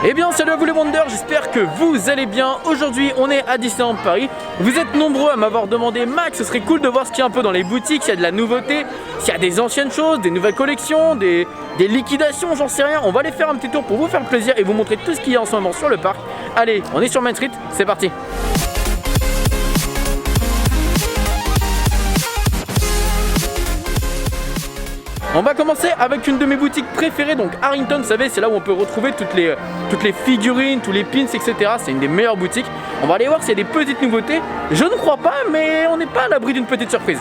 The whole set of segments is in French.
Eh bien salut à vous les Wonders, j'espère que vous allez bien. Aujourd'hui on est à Disneyland Paris. Vous êtes nombreux à m'avoir demandé Max, ce serait cool de voir ce qu'il y a un peu dans les boutiques, s'il y a de la nouveauté, s'il y a des anciennes choses, des nouvelles collections, des liquidations, j'en sais rien. On va aller faire un petit tour pour vous faire plaisir et vous montrer tout ce qu'il y a en ce moment sur le parc. Allez, on est sur Main Street, c'est parti. On va commencer avec une de mes boutiques préférées, donc Harrington, vous savez, c'est là où on peut retrouver toutes les figurines, tous les pins, etc. C'est une des meilleures boutiques. On va aller voir s'il y a des petites nouveautés. Je ne crois pas, mais on n'est pas à l'abri d'une petite surprise.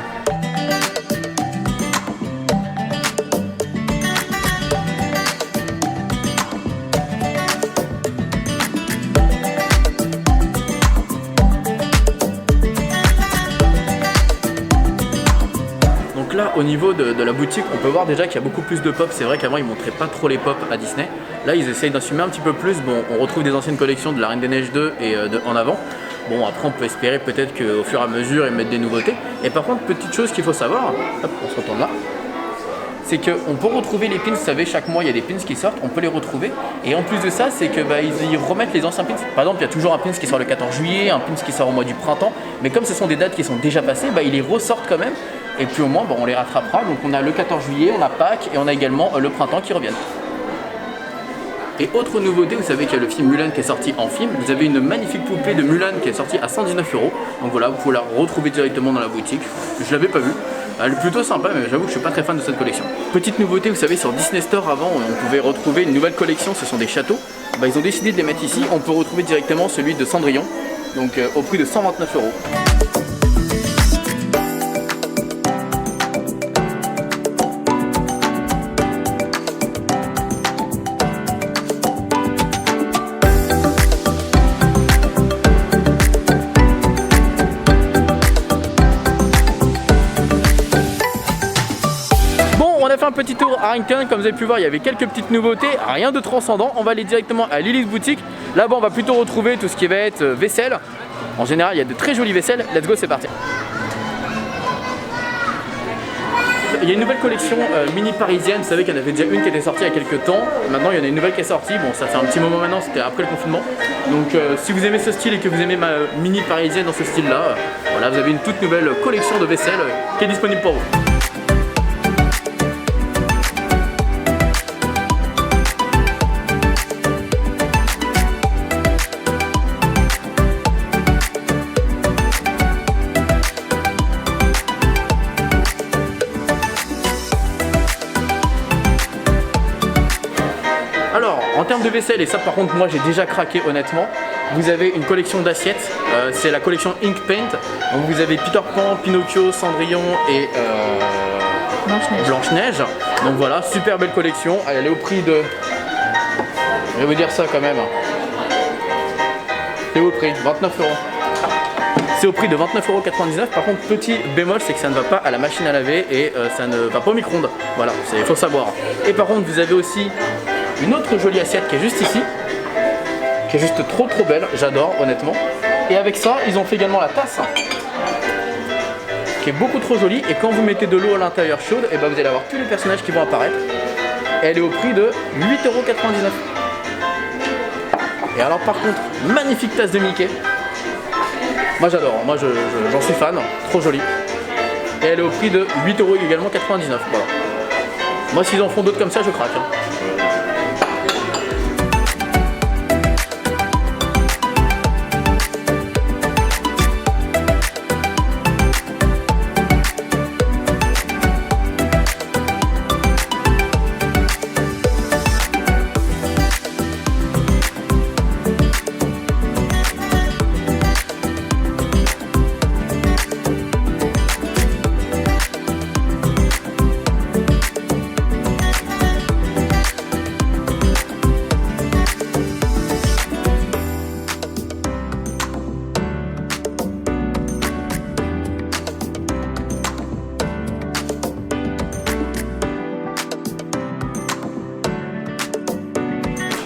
Donc là, au niveau de la boutique, on peut voir déjà qu'il y a beaucoup plus de pop. C'est vrai qu'avant ils montraient pas trop les pop à Disney. Là ils essayent d'assumer un petit peu plus. Bon, on retrouve des anciennes collections de la Reine des Neiges 2 et En Avant. Bon, après on peut espérer peut-être qu'au fur et à mesure ils mettent des nouveautés. Et par contre, petite chose qu'il faut savoir, hop, on se retourne là, c'est qu'on peut retrouver les pins. Vous savez, chaque mois il y a des pins qui sortent, on peut les retrouver. Et en plus de ça, c'est que ils remettent les anciens pins. Par exemple, il y a toujours un pins qui sort le 14 juillet, un pins qui sort au mois du printemps. Mais comme ce sont des dates qui sont déjà passées, ils les ressortent quand même. Et puis au moins, on les rattrapera. Donc on a le 14 juillet, on a Pâques et on a également le printemps qui reviennent. Et autre nouveauté, vous savez qu'il y a le film Mulan qui est sorti en film. Vous avez une magnifique poupée de Mulan qui est sortie à 119 €. Donc voilà, vous pouvez la retrouver directement dans la boutique. Je l'avais pas vue. Elle est plutôt sympa, mais j'avoue que je suis pas très fan de cette collection. Petite nouveauté, vous savez, sur Disney Store avant, on pouvait retrouver une nouvelle collection, ce sont des châteaux. Ils ont décidé de les mettre ici. On peut retrouver directement celui de Cendrillon, donc au prix de 129 €. On a fait un petit tour à Harrington, comme vous avez pu voir il y avait quelques petites nouveautés, rien de transcendant. On va aller directement à Lily's Boutique. Là-bas on va plutôt retrouver tout ce qui va être vaisselle. En général il y a de très jolies vaisselles, let's go, c'est parti. Il y a une nouvelle collection mini parisienne, vous savez qu'il y en avait déjà une qui était sortie il y a quelques temps. Maintenant il y en a une nouvelle qui est sortie, bon ça fait un petit moment maintenant, c'était après le confinement. Donc si vous aimez ce style et que vous aimez ma mini parisienne dans ce style là, voilà, vous avez une toute nouvelle collection de vaisselle qui est disponible pour vous. Alors, en termes de vaisselle, et ça par contre moi j'ai déjà craqué honnêtement, vous avez une collection d'assiettes, c'est la collection Ink Paint. Donc vous avez Peter Pan, Pinocchio, Cendrillon et Blanche-Neige. Donc voilà, super belle collection, elle est au prix de... Je vais vous dire ça quand même. C'est au prix, 29 €. C'est au prix de 29,99 €. Par contre, petit bémol, c'est que ça ne va pas à la machine à laver et ça ne va pas au micro-ondes. Voilà, il faut savoir. Et par contre, vous avez aussi une autre jolie assiette qui est juste ici, qui est juste trop belle, j'adore honnêtement. Et avec ça, ils ont fait également la tasse, qui est beaucoup trop jolie. Et quand vous mettez de l'eau à l'intérieur chaude, et vous allez avoir tous les personnages qui vont apparaître. Et elle est au prix de 8,99 €. Et alors par contre, magnifique tasse de Mickey. Moi j'adore, moi j'en suis fan, trop jolie. Et elle est au prix de 8,99 € également, 99. Voilà. Moi s'ils en font d'autres comme ça, je craque.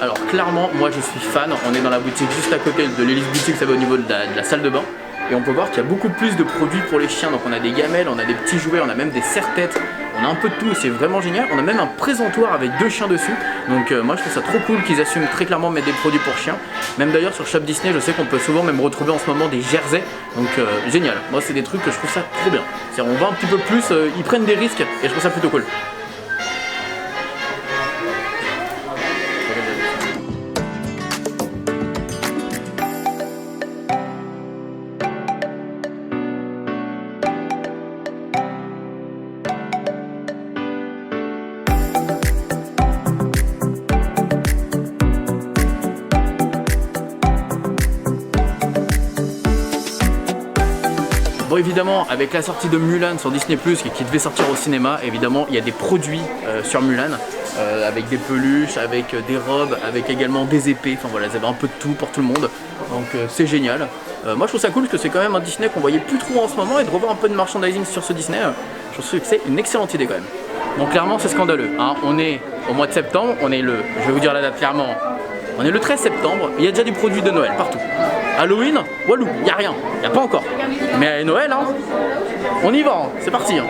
Alors clairement, moi je suis fan. On est dans la boutique juste à côté de Lily's Boutique, ça va au niveau de la salle de bain. et on peut voir qu'il y a beaucoup plus de produits pour les chiens. Donc on a des gamelles, on a des petits jouets, on a même des serre-têtes, on a un peu de tout et c'est vraiment génial. On a même un présentoir avec 2 chiens dessus. Donc moi je trouve ça trop cool qu'ils assument très clairement de mettre des produits pour chiens. Même d'ailleurs sur Shop Disney, je sais qu'on peut souvent même retrouver en ce moment des jerseys. Donc génial, moi c'est des trucs que je trouve ça trop bien. On va un petit peu plus, ils prennent des risques et je trouve ça plutôt cool. Bon, évidemment, avec la sortie de Mulan sur Disney+, qui devait sortir au cinéma, évidemment, il y a des produits sur Mulan, avec des peluches, avec des robes, avec également des épées, enfin voilà, ils avaient un peu de tout pour tout le monde, donc c'est génial. Moi je trouve ça cool parce que c'est quand même un Disney qu'on voyait plus trop en ce moment, et de revoir un peu de merchandising sur ce Disney, je trouve que c'est une excellente idée quand même. Donc clairement c'est scandaleux, hein. On est au mois de septembre, on est je vais vous dire la date clairement, on est le 13 septembre, il y a déjà du produit de Noël partout. Halloween, Walou, il n'y a rien, il n'y a pas encore. Mais à Noël, hein, on y va, hein, c'est parti. Hein.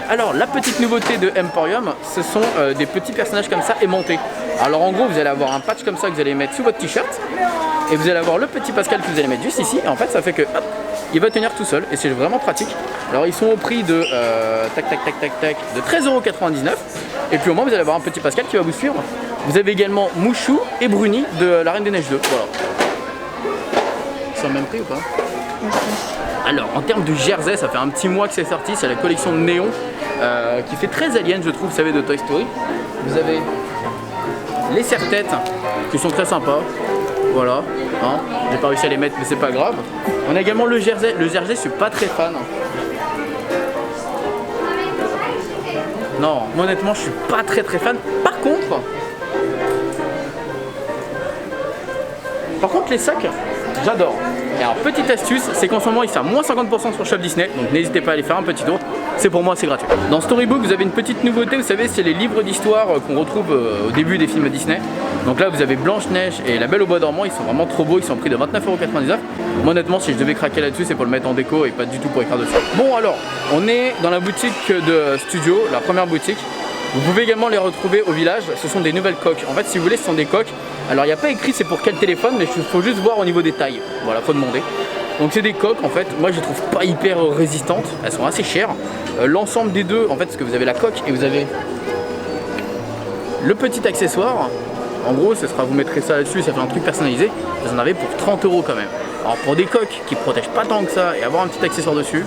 Alors, la petite nouveauté de Emporium, ce sont des petits personnages comme ça aimantés. Alors en gros, vous allez avoir un patch comme ça que vous allez mettre sous votre t-shirt. Et vous allez avoir le petit Pascal que vous allez mettre juste ici. Et en fait, ça fait que, hop, il va tenir tout seul. Et c'est vraiment pratique. Alors, ils sont au prix de, de 13,99 €. Et puis au moins, vous allez avoir un petit Pascal qui va vous suivre. Vous avez également Mouchou et Bruni de La Reine des Neiges 2. Voilà. C'est au même prix ou pas? Alors en termes de jersey, ça fait un petit mois que c'est sorti, c'est la collection Néon qui fait très alien je trouve, vous savez, de Toy Story. Vous avez les serre-têtes qui sont très sympas, voilà, hein. J'ai pas réussi à les mettre mais c'est pas grave. On a également le jersey je suis pas très fan. Non, moi, honnêtement je suis pas très fan. Par contre les sacs, j'adore. Et alors petite astuce, c'est qu'en ce moment il fait à moins 50% sur Shop Disney, donc n'hésitez pas à aller faire un petit tour, c'est pour moi c'est gratuit. Dans Storybook vous avez une petite nouveauté, vous savez c'est les livres d'histoire qu'on retrouve au début des films Disney. Donc là vous avez Blanche-Neige et La Belle au Bois dormant, ils sont vraiment trop beaux, ils sont au prix de 29,99 €. Moi honnêtement si je devais craquer là-dessus c'est pour le mettre en déco et pas du tout pour écrire dessus. Bon alors, on est dans la boutique de Studio, la première boutique. Vous pouvez également les retrouver au village, ce sont des nouvelles coques. En fait si vous voulez ce sont des coques. Alors il n'y a pas écrit c'est pour quel téléphone, mais il faut juste voir au niveau des tailles. Voilà, faut demander. Donc c'est des coques en fait, moi je les trouve pas hyper résistantes, elles sont assez chères. L'ensemble des deux, en fait, parce que vous avez la coque et vous avez le petit accessoire. En gros, ce sera, vous mettrez ça là-dessus, ça fait un truc personnalisé. Vous en avez pour 30 € quand même. Alors pour des coques qui protègent pas tant que ça et avoir un petit accessoire dessus,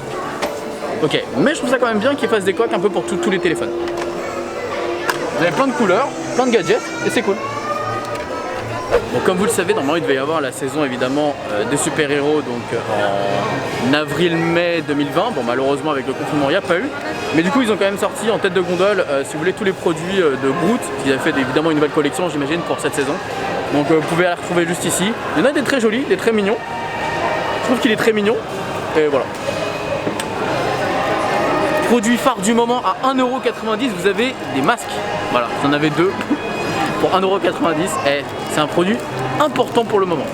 ok. Mais je trouve ça quand même bien qu'ils fassent des coques un peu pour tous les téléphones. Vous avez plein de couleurs, plein de gadgets et c'est cool. Bon, comme vous le savez, normalement il devait y avoir la saison évidemment des super-héros donc en avril-mai 2020. Bon, malheureusement avec le confinement il n'y a pas eu. Mais du coup ils ont quand même sorti en tête de gondole si vous voulez tous les produits de Groot. Ils avaient fait évidemment une nouvelle collection j'imagine pour cette saison. Donc vous pouvez la retrouver juste ici. Il y en a des très jolis, des très mignons. Je trouve qu'il est très mignon. Et voilà. Produit phare du moment à 1,90 €, vous avez des masques. Voilà, vous en avez deux pour 1,90 €. Et c'est un produit important pour le moment.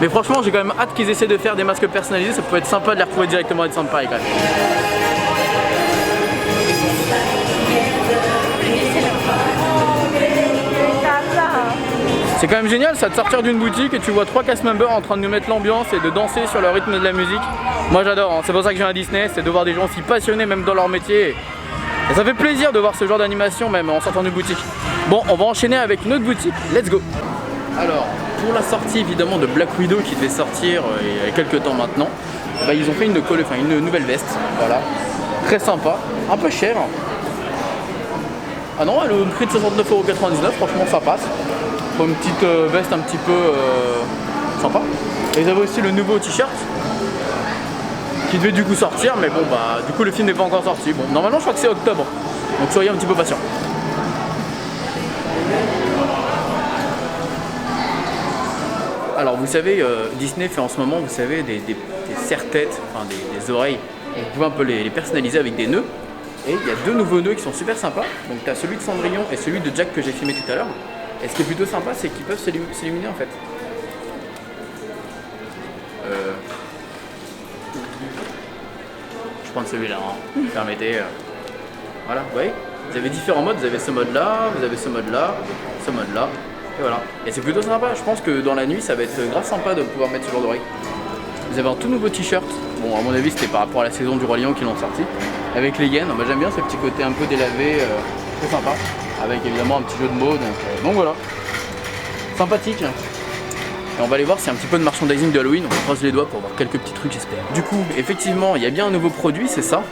Mais franchement, j'ai quand même hâte qu'ils essaient de faire des masques personnalisés. Ça peut être sympa de les retrouver directement à Disneyland Paris quand même. C'est quand même génial ça de sortir d'une boutique et tu vois 3 cast members en train de nous mettre l'ambiance et de danser sur le rythme de la musique. Moi j'adore, hein. C'est pour ça que je viens à Disney, c'est de voir des gens aussi passionnés même dans leur métier. Et ça fait plaisir de voir ce genre d'animation même en sortant d'une boutique. Bon, on va enchaîner avec une autre boutique, let's go. Alors, pour la sortie évidemment de Black Widow qui devait sortir il y a quelques temps maintenant, bah, ils ont fait une nouvelle veste, voilà, très sympa, un peu cher. Ah non, elle est au prix de 69,99 €, franchement ça passe. Pour une petite veste un petit peu sympa. Et ils avaient aussi le nouveau t-shirt qui devait du coup sortir, mais bon bah du coup le film n'est pas encore sorti. Bon, normalement je crois que c'est octobre, donc soyez un petit peu patients. Alors vous savez, Disney fait en ce moment, vous savez, des serre-têtes, enfin des oreilles. Vous pouvez un peu les personnaliser avec des nœuds. Et il y a deux nouveaux nœuds qui sont super sympas. Donc tu as celui de Cendrillon et celui de Jack que j'ai filmé tout à l'heure. Et ce qui est plutôt sympa, c'est qu'ils peuvent s'illuminer en fait. Je prends celui-là, hein. Permettez. Voilà, vous voyez, vous avez différents modes, vous avez ce mode-là, vous avez ce mode-là, ce mode-là, et voilà. Et c'est plutôt sympa, je pense que dans la nuit, ça va être grave sympa de pouvoir mettre ce genre d'oreille. Vous avez un tout nouveau t-shirt, bon à mon avis c'était par rapport à la saison du Roi Lion qu'ils l'ont sorti, avec les gaines. Bah, j'aime bien ce petit côté un peu délavé, très sympa, avec évidemment un petit jeu de mots, donc voilà, sympathique. Et on va aller voir s'il y a un petit peu de merchandising de Halloween, on croise les doigts pour voir quelques petits trucs j'espère. Du coup, effectivement, il y a bien un nouveau produit, c'est ça.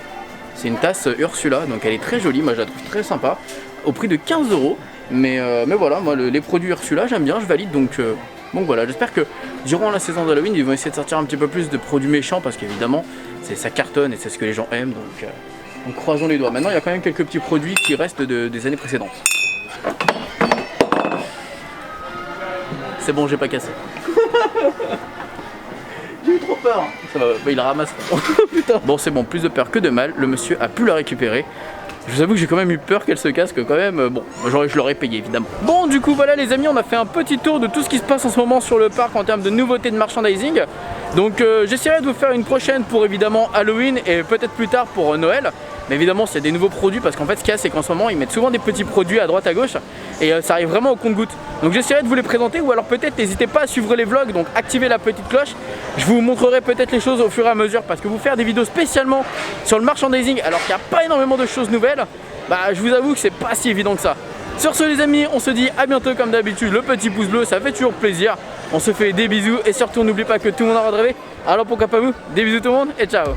C'est une tasse Ursula, donc elle est très jolie, moi je la trouve très sympa, au prix de 15 €. Mais voilà, moi les produits Ursula j'aime bien, je valide, donc voilà, j'espère que durant la saison d'Halloween ils vont essayer de sortir un petit peu plus de produits méchants parce qu'évidemment ça cartonne et c'est ce que les gens aiment, donc croisons les doigts. Maintenant il y a quand même quelques petits produits qui restent des années précédentes. C'est bon, j'ai pas cassé. J'ai eu trop peur. Ça va, bah, il la ramasse. Putain. Bon, c'est bon, plus de peur que de mal. Le monsieur a pu la récupérer. Je vous avoue que j'ai quand même eu peur qu'elle se casse, que quand même, bon, je l'aurais payé évidemment. Bon, du coup, voilà les amis, on a fait un petit tour de tout ce qui se passe en ce moment sur le parc en termes de nouveautés de merchandising. Donc, j'essaierai de vous faire une prochaine pour évidemment Halloween et peut-être plus tard pour Noël. Mais évidemment, c'est des nouveaux produits parce qu'en fait, ce qu'il y a, c'est qu'en ce moment, ils mettent souvent des petits produits à droite à gauche et ça arrive vraiment au compte-gouttes. Donc, j'essaierai de vous les présenter ou alors peut-être n'hésitez pas à suivre les vlogs, donc activez la petite cloche. Je vous montrerai peut-être les choses au fur et à mesure parce que vous faire des vidéos spécialement sur le merchandising alors qu'il n'y a pas énormément de choses nouvelles, bah, je vous avoue que c'est pas si évident que ça. Sur ce, les amis, on se dit à bientôt comme d'habitude. Le petit pouce bleu, ça fait toujours plaisir. On se fait des bisous et surtout, n'oubliez pas que tout le monde a le droit de rêver. Alors pourquoi pas vous? Des bisous tout le monde et ciao.